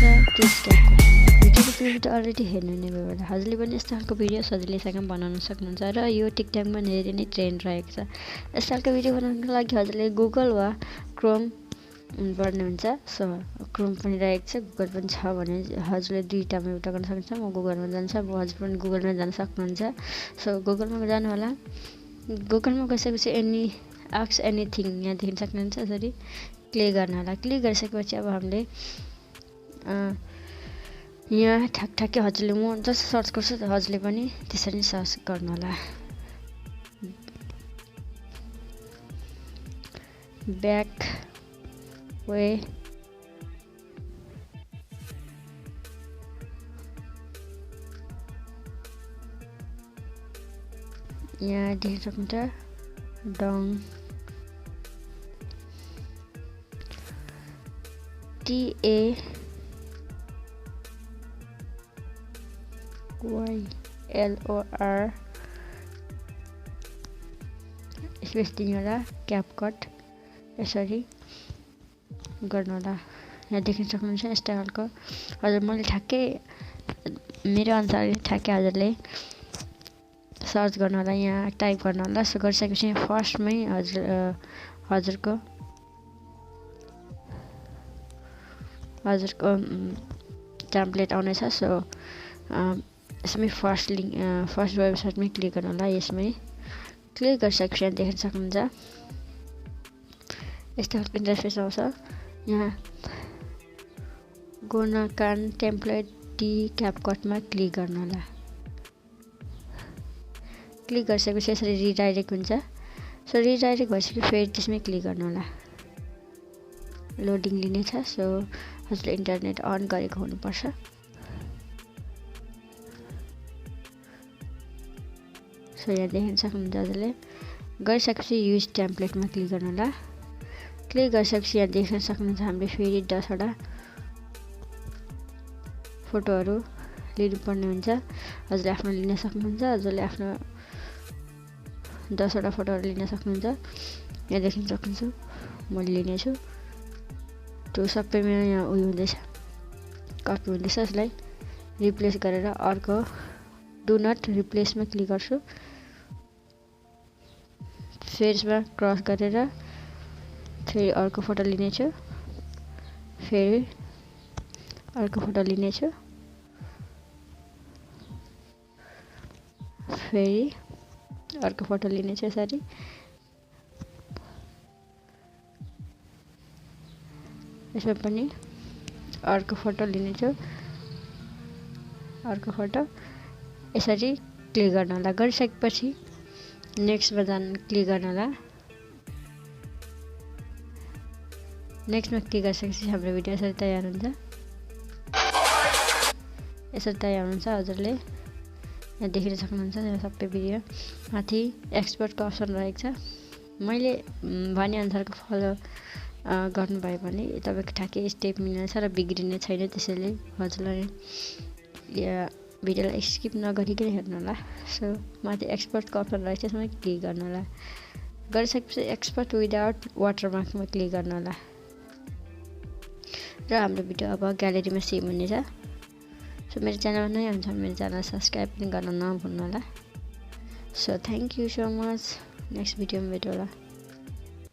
Tips क्यापकट भिडियोको preview already हेर्नु नै भयो होला। हजुरले पनि यस्तो खालको भिडियो सजिलैसँग बनाउन सक्नुहुन्छ र यो टिकटकमा धेरै नै ट्रेन्ड रहेको छ। यस्तो खालको भिडियो बनाउनको लागि हजुरले गुगल वा क्रोम पर्नुहुन्छ। सो क्रोम पनि रहेको छ, गुगल पनि छ भने हजुरले दुईटामा एउटा गर्न सक्नुहुन्छ। म गुगलमा जान्छ, हजुर पनि गुगलमा जान सक्नुहुन्छ। सो गुगलमा जानु होला। गुगलमा गइसकेपछि आस्क एनिथिङ यहाँ देख्न सक्नुहुन्छ। यसरी क्लिक गर्नु होला। क्लिक गरिसकेपछि अब हामीले यहाँ ठ्याक्कै हजुरले म जस्तो सर्च गर्छु हजुरले पनि त्यसरी सर्च गर्नु होला। ब्याक वे यहाँ देख्न सक्नुहुन्छ डङ TAYLOR स्पेस दिनु होला। क्यापकट यसरी गर्नु होला। यहाँ देख्न सक्नुहुन्छ यस्तो खालको हजुर मैले ठ्याक्कै मेरो अनुसार ठ्याक्कै हजुरले सर्च गर्नु होला। यहाँ टाइप गर्नु होला। सो गरिसकेपछि फर्स्टमै हजुरको टेम्प्लेट आउनेछ। सो यसमै फर्स्ट वेबसाइटमै क्लिक गर्नु होला। यसमै क्लिक गरिसकेपछि यहाँ देख्न सक्नुहुन्छ यस्तो खालको इन्टरफेस आउँछ। यहाँ गोनाकान टेम्प्लेट डी क्यापकटमा क्लिक गर्नु होला। क्लिक गरिसकेपछि यसरी रिडाइरेक्ट हुन्छ। सो रिडाइरेक्ट भइसक्यो फेरि त्यसमै क्लिक गर्नु होला। लोडिङ लिनेछ। सो हजुरले इन्टरनेट अन गरेको हुनुपर्छ। सो यहाँ देख्न सक्नुहुन्छ हजुरले गरिसकेपछि युज टेम्प्लेटमा क्लिक गर्नु होला। क्लिक गरिसकेपछि यहाँ देख्न सक्नुहुन्छ हामीले फेरि 10वटा फोटोहरू लिनुपर्ने हुन्छ। हजुरले आफ्नो लिन सक्नुहुन्छ। हजुरले आफ्नो 10वटा फोटोहरू लिन सक्नुहुन्छ। यहाँ देख्न सक्नुहुन्छ म लिनेछु। त्यो सबैमा यहाँ उयो हुँदैछ, कपी हुँदैछ। यसलाई रिप्लेस गरेर अर्को डु नट रिप्लेसमा क्लिक गर्छु। फेरि यसमा क्रस गरेर फेरि अर्को फोटो लिनेछु। फेरि अर्को फोटो लिनेछु। फेरि अर्को फोटो लिनेछु। यसरी यसमा पनि अर्को फोटो लिनेछु। अर्को फोटो यसरी क्लिक गर्नु होला। गरिसकेपछि नेक्स्टमा क्लिक गर्नु होला। नेक्स्टमा क्लिक गरिसकेपछि हाम्रो भिडियो यसरी तयार हुन्छ। यसरी तयार हुन्छ। हजुरले यहाँ देख्न सक्नुहुन्छ यहाँ सबै भिडियो माथि एक्सपोर्टको अप्सन रहेको छ। मैले भनेअनुसारको फलो गर्नुभयो भने तपाईँको ठ्याक्कै स्टेप मिल्नेछ र बिग्रिने छैन। त्यसैले हजुरलाई भिडियोलाई स्किप नगरिकन हेर्नु होला। सो माथि एक्सपोर्टको अप्सन रहेछ, त्यसमा क्लिक गर्नु होला। गरिसकेपछि एक्सपोर्ट विदाउट वाटरमार्कमा क्लिक गर्नु होला र हाम्रो भिडियो अब ग्यालेरीमा सेभ हुनेछ। सो मेरो च्यानलमा नयाँ हुन्छ भने मेरो च्यानल सब्सक्राइब पनि गर्न नभुल्नु होला। So thank you so much. Next भिडियोमा भेटौँला।